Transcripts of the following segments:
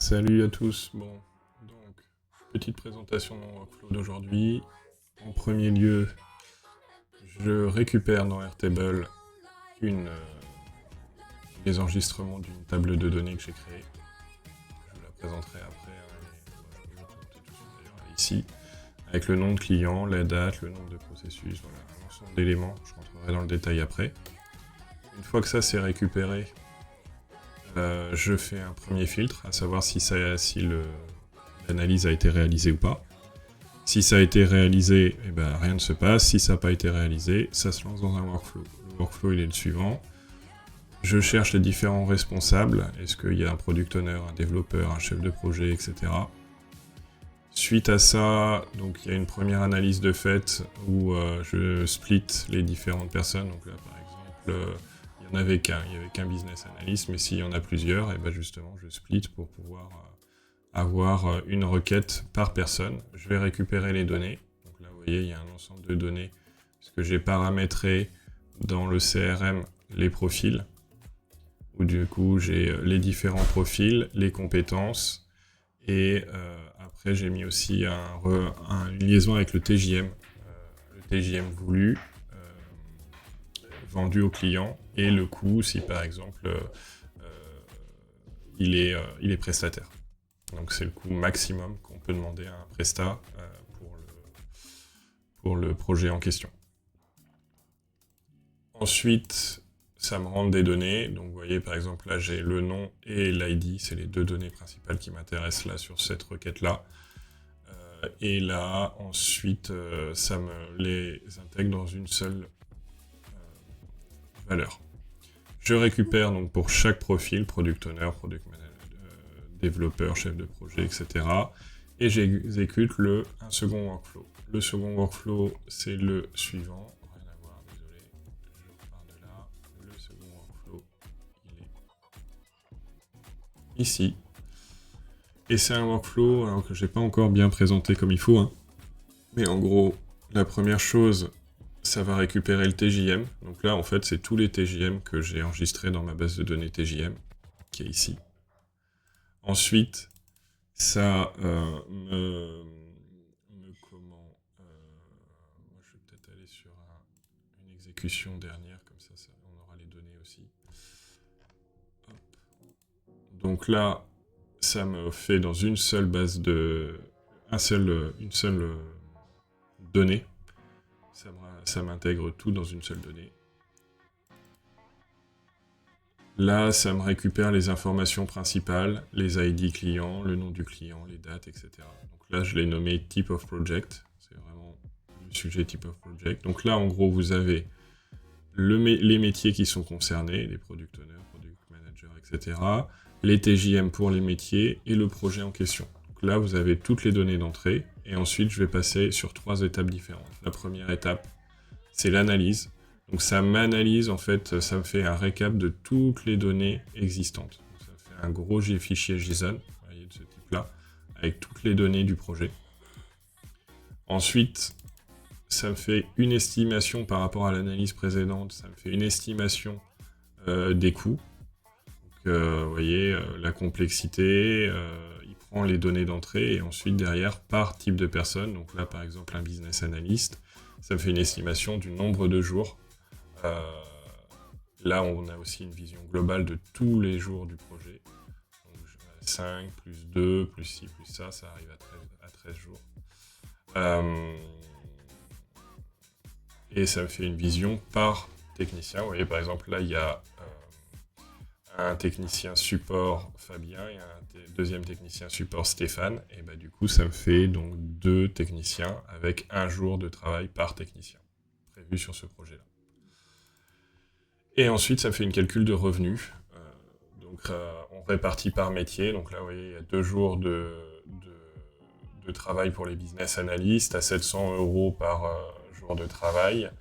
Salut à tous. Bon, donc, petite présentation de mon workflow d'aujourd'hui. En premier lieu, je récupère dans Airtable les enregistrements d'une table de données que j'ai créée. Je vous la présenterai après, hein, je peux vous la présenter tout de suite d'ailleurs ici, avec le nom de client, la date, le nombre de processus, voilà, un ensemble d'éléments. Je rentrerai dans le détail après. Une fois que ça c'est récupéré, je fais un premier filtre, à savoir si l'analyse a été réalisée ou pas. Si ça a été réalisé, eh ben, rien ne se passe. Si ça n'a pas été réalisé, ça se lance dans un workflow. Le workflow, il est le suivant. Je cherche les différents responsables. Est-ce qu'il y a un product owner, un développeur, un chef de projet, etc. Suite à ça, donc il y a une première analyse de fait où je split les différentes personnes. Donc là, par exemple, il n'y en avait qu'un, il n'y avait qu'un business analyst, mais s'il y en a plusieurs, et ben justement, je split pour pouvoir avoir une requête par personne. Je vais récupérer les données. Donc là, vous voyez, il y a un ensemble de données, puisque j'ai paramétré dans le CRM les profils, où du coup, j'ai les profils, les compétences, et après, j'ai mis aussi une liaison avec le TJM voulu, vendu au client, et le coût, si par exemple, il est prestataire. Donc c'est le coût maximum qu'on peut demander à un prestat pour le projet en question. Ensuite, ça me rentre des données. Donc vous voyez par exemple là j'ai le nom et l'ID, c'est les deux données principales qui m'intéressent là sur cette requête-là. Et là ensuite ça me les intègre dans une seule valeur. Je récupère donc pour chaque profil, product owner, product manager, développeur, chef de projet, etc. Et j'exécute un second workflow. Le second workflow, c'est le suivant. Rien à voir, désolé, je repars de là. Le second workflow, il est ici. Et c'est un workflow alors que j'ai pas encore bien présenté comme il faut, hein. Mais en gros, la première chose, ça va récupérer le TJM. Donc là, en fait, c'est tous les TJM que j'ai enregistrés dans ma base de données TJM, qui est ici. Ensuite, ça moi, je vais peut-être aller sur une exécution dernière, comme ça, on aura les données aussi. Hop. Donc là, ça me fait dans une seule base une seule donnée. Ça m'intègre tout dans une seule donnée. Là, ça me récupère les informations principales, les ID clients, le nom du client, les dates, etc. Donc là, je l'ai nommé Type of Project. C'est vraiment le sujet Type of Project. Donc là, en gros, vous avez les métiers qui sont concernés, les product owners, product managers, etc. Les TJM pour les métiers et le projet en question. Donc là, vous avez toutes les données d'entrée. Et ensuite, je vais passer sur 3 étapes différentes. La première étape, c'est l'analyse. Donc ça m'analyse, en fait, ça me fait un récap de toutes les données existantes. Donc, ça fait un gros fichier JSON, vous voyez, de ce type-là, avec toutes les données du projet. Ensuite, ça me fait une estimation par rapport à l'analyse précédente, ça me fait une estimation des coûts. Donc, vous voyez, la complexité, il prend les données d'entrée, et ensuite, derrière, par type de personne, donc là, par exemple, un business analyst, ça me fait une estimation du nombre de jours. Là, on a aussi une vision globale de tous les jours du projet. Donc, 5, plus 2, plus 6, plus ça arrive à 13 jours. Et ça me fait une vision par technicien. Vous voyez, par exemple, là, il y a un technicien support Fabien et un deuxième technicien support Stéphane. Et bah, du coup, ça me fait donc 2 techniciens avec 1 jour de travail par technicien prévu sur ce projet-là. Et ensuite, ça me fait une calcul de revenus. Donc, on répartit par métier. Donc là, vous voyez, il y a 2 jours de travail pour les business analysts à 700 € par jour de travail.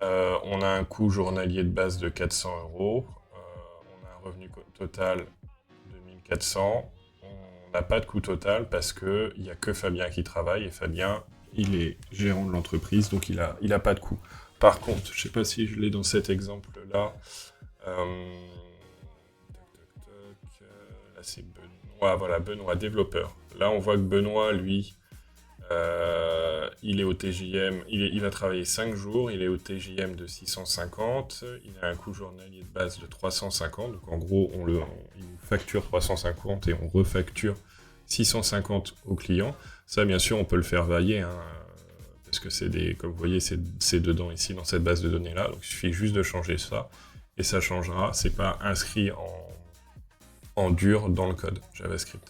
On a un coût journalier de base de 400 €. On a un revenu total de 1400. On n'a pas de coût total parce qu'il n'y a que Fabien qui travaille. Et Fabien, il est gérant de l'entreprise, donc il a pas de coût. Par contre, je ne sais pas si je l'ai dans cet exemple-là. là c'est Benoît, voilà, Benoît, développeur. Là on voit que Benoît, lui, il est au TJM, il va travailler 5 jours, il est au TJM de 650, il a un coût journalier de base de 350, donc en gros il nous facture 350 et on refacture 650 au client. Ça bien sûr on peut le faire varier, hein, parce que c'est comme vous voyez c'est dedans ici dans cette base de données là, donc il suffit juste de changer ça et ça changera, c'est pas inscrit en dur dans le code JavaScript.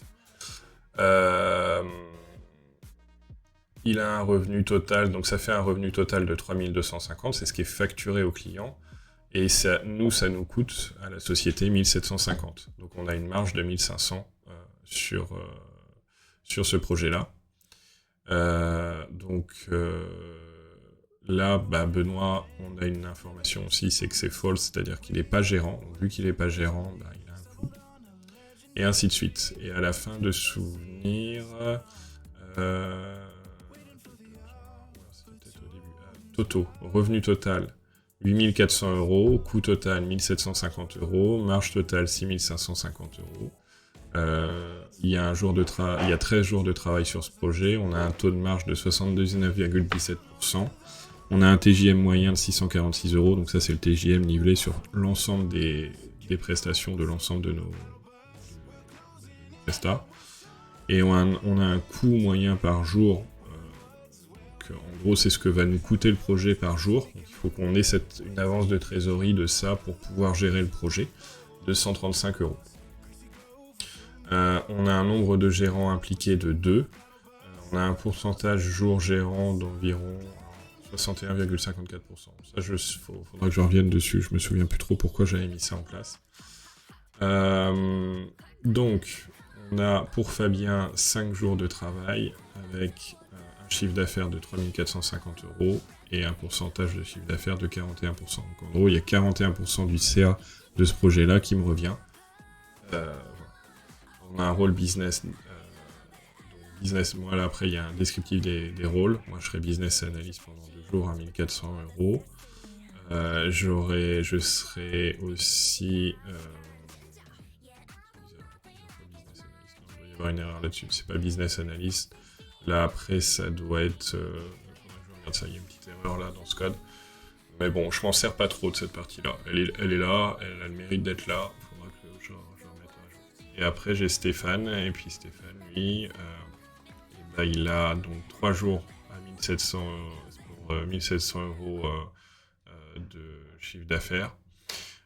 Il a un revenu total, donc ça fait un revenu total de 3250, c'est ce qui est facturé au client, et ça nous coûte à la société 1750. Donc on a une marge de 1500 sur ce projet-là. Là, Benoît, on a une information aussi, c'est que c'est false, c'est-à-dire qu'il n'est pas gérant. Donc, vu qu'il n'est pas gérant, il a un coût. Et ainsi de suite. Et à la fin de souvenir... Toto, revenu total 8400 €, coût total 1750 €, marge totale 6550 €. Il y a 13 jours de travail sur ce projet, on a un taux de marge de 79,17%, on a un TJM moyen de 646 €, donc ça c'est le TJM nivelé sur l'ensemble des prestations de l'ensemble de nos prestats. Et on a un coût moyen par jour. En gros, c'est ce que va nous coûter le projet par jour. Donc, il faut qu'on ait une avance de trésorerie de ça pour pouvoir gérer le projet, de 135 €. On a un nombre de gérants impliqués de 2. On a un pourcentage jour gérant d'environ 61,54%. Ça, faudra que je revienne dessus. Je me souviens plus trop pourquoi j'avais mis ça en place. Donc, on a pour Fabien 5 jours de travail avec chiffre d'affaires de 3450 € et un pourcentage de chiffre d'affaires de 41%. Donc en gros, il y a 41% du CA de ce projet-là qui me revient. On a un rôle business. Moi, là, après, il y a un descriptif des rôles. Moi, je serai business analyst pendant 2 jours à 1400 €. Je serai aussi... il doit y avoir une erreur là-dessus. C'est pas business analyst. Là, après, ça doit être... je regarde ça, il y a une petite erreur là dans ce code. Mais bon, je m'en sers pas trop de cette partie-là. Elle est là, elle a le mérite d'être là. Il faudra que je remette à jour. Et après, j'ai Stéphane. Et puis Stéphane, lui, il a donc 3 jours à 1700 pour 1700 € de chiffre d'affaires.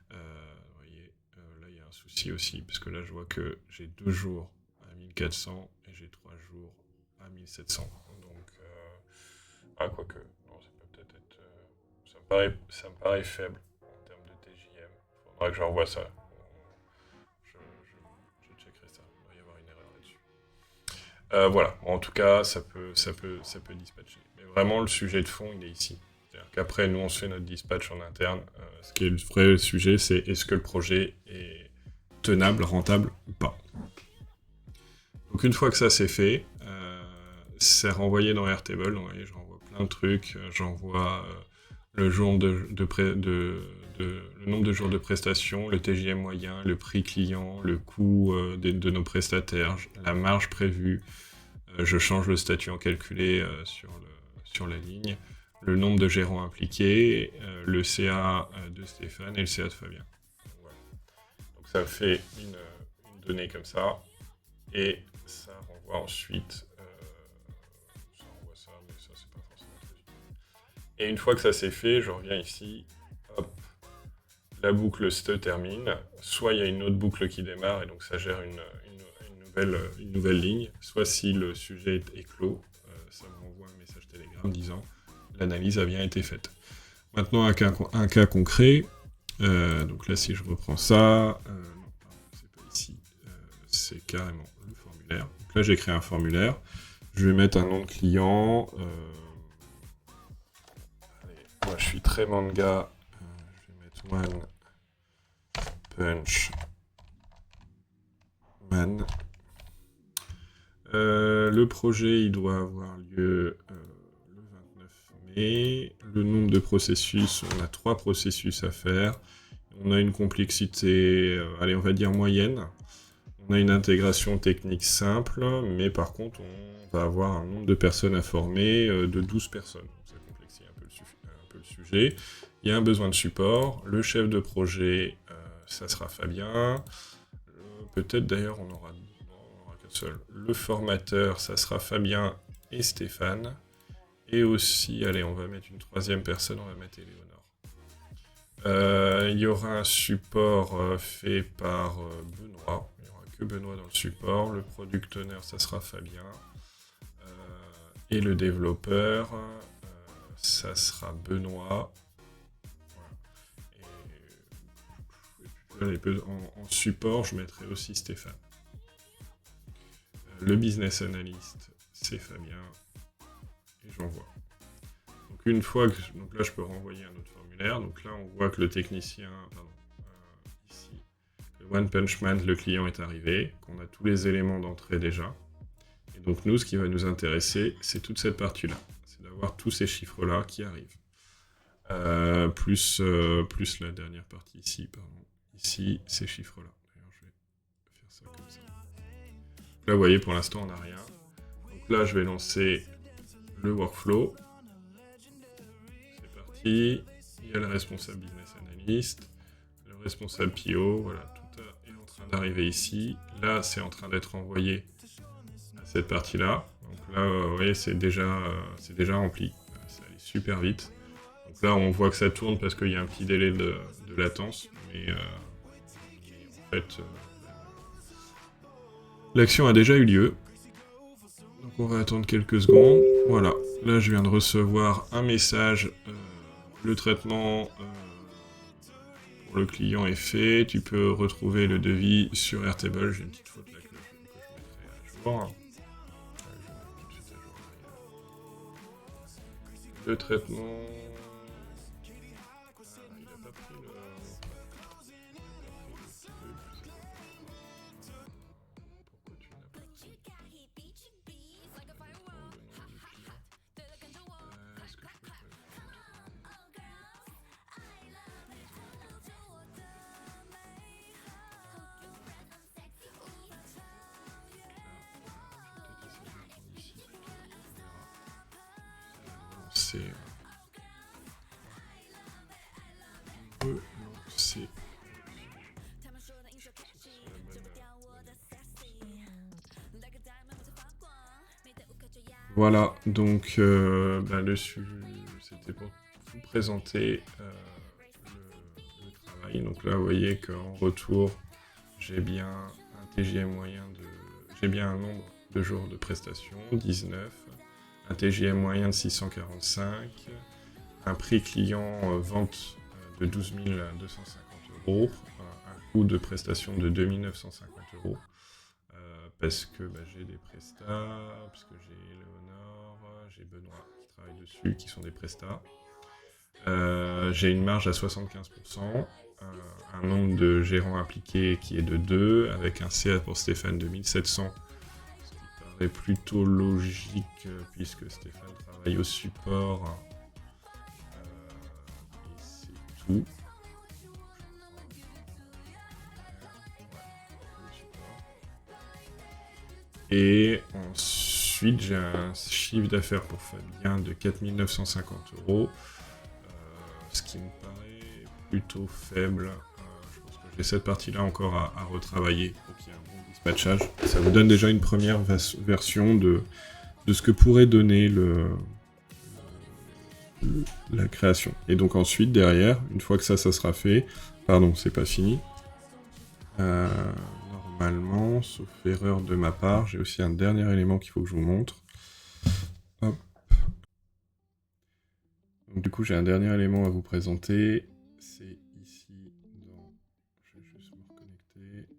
Vous voyez, là, il y a un souci aussi. Parce que là, je vois que j'ai 2 jours à 1400 et j'ai 3 jours à 1700, donc quoique, non, ça peut peut-être être, ça me paraît faible en termes de TJM, faudra que j'envoie ça, je checkerai ça, il doit y avoir une erreur là-dessus. Voilà, en tout cas, ça peut dispatcher, mais vraiment le sujet de fond, il est ici, c'est-à-dire qu'après, nous on se fait notre dispatch en interne, ce qui est le vrai sujet, c'est est-ce que le projet est tenable, rentable ou pas. Donc une fois que ça c'est fait, c'est renvoyé dans Airtable. Donc, vous voyez, je renvoie plein de trucs. J'envoie le nombre de jours de prestation, le TJM moyen, le prix client, le coût de nos prestataires, la marge prévue. Je change le statut en calculé sur la ligne, le nombre de gérants impliqués, le CA de Stéphane et le CA de Fabien. Donc, voilà. Donc ça fait une donnée comme ça. Et ça renvoie ensuite... ça renvoie ça, mais ça, c'est pas forcément très utile. Et une fois que ça c'est fait, je reviens ici, hop, la boucle se termine, soit il y a une autre boucle qui démarre, et donc ça gère une nouvelle ligne, soit si le sujet est clos, ça m'envoie un message Telegram disant « l'analyse a bien été faite ». Maintenant, un cas concret, donc là, si je reprends ça, non, c'est pas ici, c'est carrément le formulaire. Donc là, j'ai créé un formulaire. Je vais mettre un nom de client. Allez, moi, je suis très manga. Je vais mettre One Punch Man. Le projet, il doit avoir lieu le 29 mai. Le nombre de processus, on a 3 processus à faire. On a une complexité, allez, on va dire moyenne. On a une intégration technique simple, mais par contre, on va avoir un nombre de personnes à former de 12 personnes. Donc, ça complexifie un peu le sujet. Il y a un besoin de support. Le chef de projet, ça sera Fabien. Peut-être d'ailleurs, on aura qu'un seul. Le formateur, ça sera Fabien et Stéphane. Et aussi, allez, on va mettre une troisième personne, on va mettre Éléonore. Il y aura un support fait par Benoît. Il n'y aura que Benoît dans le support. Le product owner, ça sera Fabien. Et le développeur, ça sera Benoît. Voilà. Et en support, je mettrai aussi Stéphane. Le business analyst, c'est Fabien. Et j'envoie. Donc une fois que... Donc là, je peux renvoyer un autre formulaire. Donc là, on voit que le technicien... Pardon. Ici. Le One Punch Man, le client est arrivé. Qu'on a tous les éléments d'entrée déjà. Et donc nous, ce qui va nous intéresser, c'est toute cette partie-là. C'est d'avoir tous ces chiffres-là qui arrivent. Plus la dernière partie ici, pardon. Ici, ces chiffres-là. D'ailleurs, je vais faire ça comme ça. Donc là, vous voyez, pour l'instant, on n'a rien. Donc là, je vais lancer le workflow. C'est parti. Il y a le responsable business analyst, le responsable PO, voilà, tout est en train d'arriver ici. Là, c'est en train d'être envoyé à cette partie-là. Donc là, vous voyez, c'est déjà rempli. Ça allait super vite. Donc là, on voit que ça tourne parce qu'il y a un petit délai de latence, mais en fait, l'action a déjà eu lieu. Donc on va attendre quelques secondes. Voilà, là je viens de recevoir un message. Le traitement pour le client est fait. Tu peux retrouver le devis sur Airtable. J'ai une petite faute là que je mettrai à jour. Je vais mettre tout de suite à jour. Le traitement... il n'a pas pris le... Pourquoi tu n'as pas pris... Est-ce que je peux le faire? C'est... relancer... Voilà, donc le sujet, c'était pour vous présenter le travail. Donc là, vous voyez qu'en retour, j'ai bien un TJM moyen de... J'ai bien un nombre de jours de prestation, 19, un TJM moyen de 645, un prix client vente de 12 250 €, un coût de prestation de 2 950 €. Parce que j'ai des prestats, parce que j'ai Éléonore, j'ai Benoît qui travaille dessus, qui sont des prestats. J'ai une marge à 75%, un nombre de gérants impliqués qui est de 2, avec un CA pour Stéphane de 1700, ce qui paraît plutôt logique, puisque Stéphane travaille au support, et c'est tout. Et ensuite, j'ai un chiffre d'affaires pour Fabien de 4 950 €, ce qui me paraît plutôt faible. Je pense que j'ai cette partie-là encore à retravailler pour qu'il y ait un bon dispatchage. Ça vous donne déjà une première version de ce que pourrait donner la création. Et donc ensuite, derrière, une fois que ça sera fait, pardon, c'est pas fini. Normalement, sauf erreur de ma part, j'ai aussi un dernier élément qu'il faut que je vous montre. Hop. Donc du coup, j'ai un dernier élément à vous présenter. C'est ici dans... Je vais juste me reconnecter.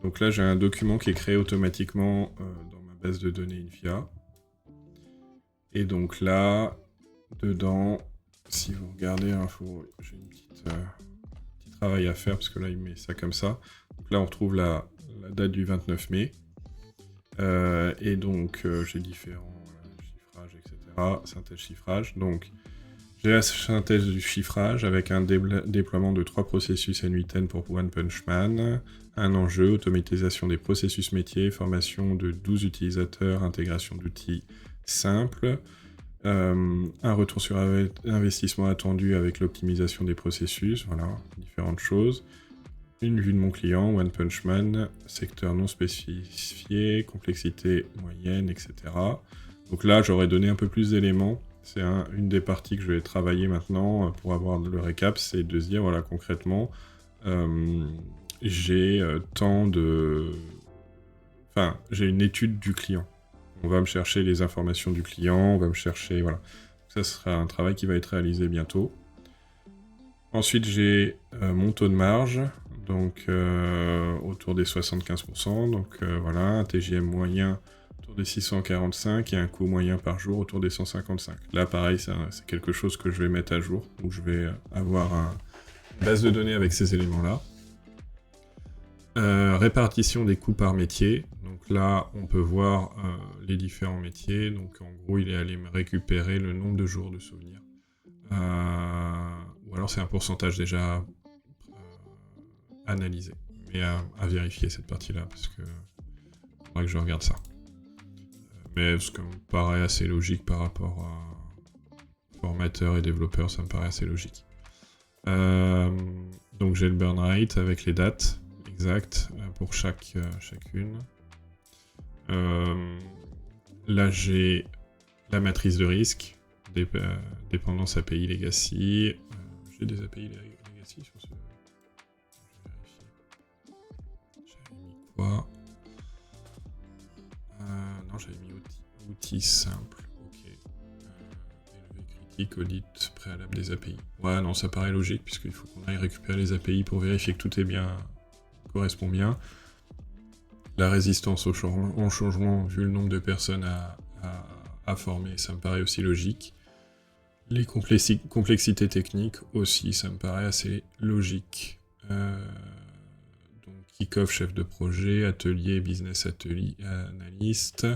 Donc là, j'ai un document qui est créé automatiquement dans ma base de données Infia. Et donc là, dedans... Si vous regardez, j'ai un petit travail à faire, parce que là, il met ça comme ça. Donc là, on retrouve la date du 29 mai. Et donc, j'ai différents chiffrages, etc. Synthèse chiffrage. Donc, J'ai la synthèse du chiffrage avec un déploiement de 3 processus N8N pour One Punch Man, un enjeu, automatisation des processus métiers, formation de 12 utilisateurs, intégration d'outils simples, un retour sur investissement attendu avec l'optimisation des processus, voilà, différentes choses. Une vue de mon client, One Punch Man, secteur non spécifié, complexité moyenne, etc. Donc là, j'aurais donné un peu plus d'éléments. C'est une des parties que je vais travailler maintenant pour avoir le récap, c'est de se dire, voilà, concrètement, j'ai tant de... Enfin, j'ai une étude du client. On va me chercher les informations du client, on va me chercher... Voilà. Ça sera un travail qui va être réalisé bientôt. Ensuite, j'ai mon taux de marge, donc autour des 75%. Donc voilà, un TJM moyen autour des 645 et un coût moyen par jour autour des 155. Là, pareil, c'est quelque chose que je vais mettre à jour, où je vais avoir une base de données avec ces éléments-là. Répartition des coûts par métier. Donc là, on peut voir les différents métiers. Donc en gros, il est allé me récupérer le nombre de jours de souvenirs. Ou alors c'est un pourcentage déjà analysé. Mais à vérifier cette partie-là, parce que faudra que je regarde ça. Mais ce qui me paraît assez logique par rapport à formateur et développeur, ça me paraît assez logique. Donc j'ai le burn rate avec les dates exactes pour chacune. Là j'ai la matrice de risque, dépendance API Legacy. J'ai des API Legacy sur ce... J'avais mis quoi? Non, j'avais mis outils simples. Ok. Élevé critique, audit préalable des API. Ouais, non, ça paraît logique, puisqu'il faut qu'on aille récupérer les API pour vérifier que tout est bien, correspond bien. La résistance au changement, vu le nombre de personnes à former, ça me paraît aussi logique. Les complexités techniques aussi, ça me paraît assez logique. Donc kick-off, chef de projet, atelier, business atelier, analyste,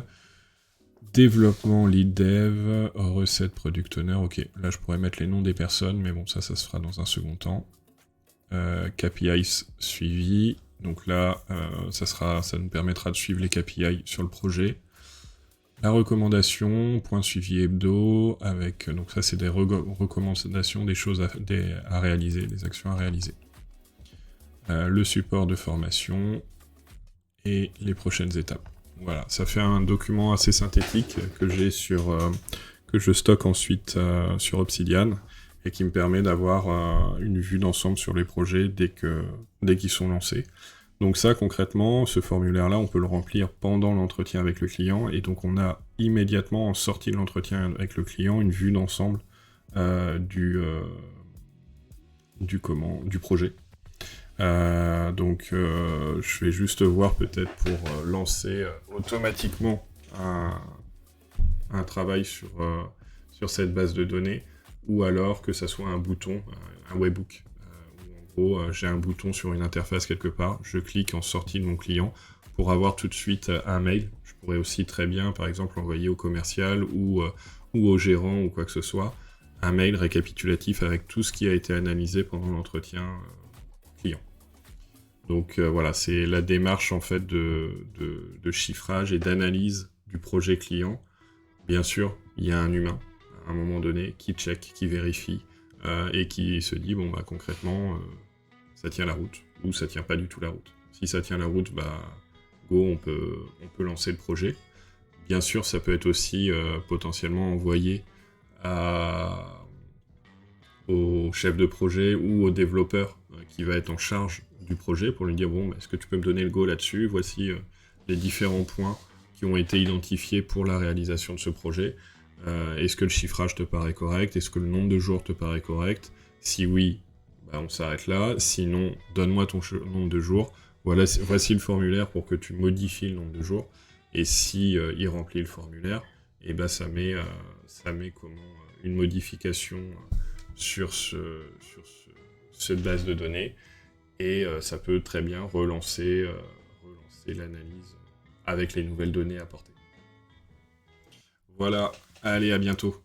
développement, lead dev, recette, product owner. Ok, là je pourrais mettre les noms des personnes, mais bon, ça se fera dans un second temps. KPIs suivi. Donc là, ça nous permettra de suivre les KPI sur le projet. La recommandation, point suivi hebdo, avec... Donc ça, c'est des recommandations, des choses à réaliser, des actions à réaliser. Le support de formation et les prochaines étapes. Voilà, ça fait un document assez synthétique que j'ai que je stocke ensuite sur Obsidian et qui me permet d'avoir une vue d'ensemble sur les projets dès qu'ils sont lancés. Donc ça, concrètement, ce formulaire-là, on peut le remplir pendant l'entretien avec le client, et donc on a immédiatement, en sortie de l'entretien avec le client, une vue d'ensemble du projet. Donc je vais juste voir peut-être pour lancer automatiquement un travail sur cette base de données, ou alors que ça soit un bouton, un webhook. J'ai un bouton sur une interface quelque part, je clique en sortie de mon client pour avoir tout de suite un mail. Je pourrais aussi très bien, par exemple, envoyer au commercial ou au gérant ou quoi que ce soit, un mail récapitulatif avec tout ce qui a été analysé pendant l'entretien client. Donc voilà, c'est la démarche en fait de chiffrage et d'analyse du projet client. Bien sûr, il y a un humain, à un moment donné, qui check, qui vérifie, et qui se dit, bon bah concrètement, ça tient la route, ou ça tient pas du tout la route. Si ça tient la route, bah go, on peut lancer le projet. Bien sûr, ça peut être aussi potentiellement envoyé au chef de projet ou au développeur qui va être en charge du projet pour lui dire, bon, bah, est-ce que tu peux me donner le go là-dessus? Voici les différents points qui ont été identifiés pour la réalisation de ce projet. Est-ce que le chiffrage te paraît correct? Est-ce que le nombre de jours te paraît correct? Si oui, bah on s'arrête là. Sinon, donne-moi ton nombre de jours. Voici le formulaire pour que tu modifies le nombre de jours. Et si il remplit le formulaire, et bah ça met une modification sur cette base de données. Et ça peut très bien relancer l'analyse avec les nouvelles données apportées. Voilà, allez, à bientôt.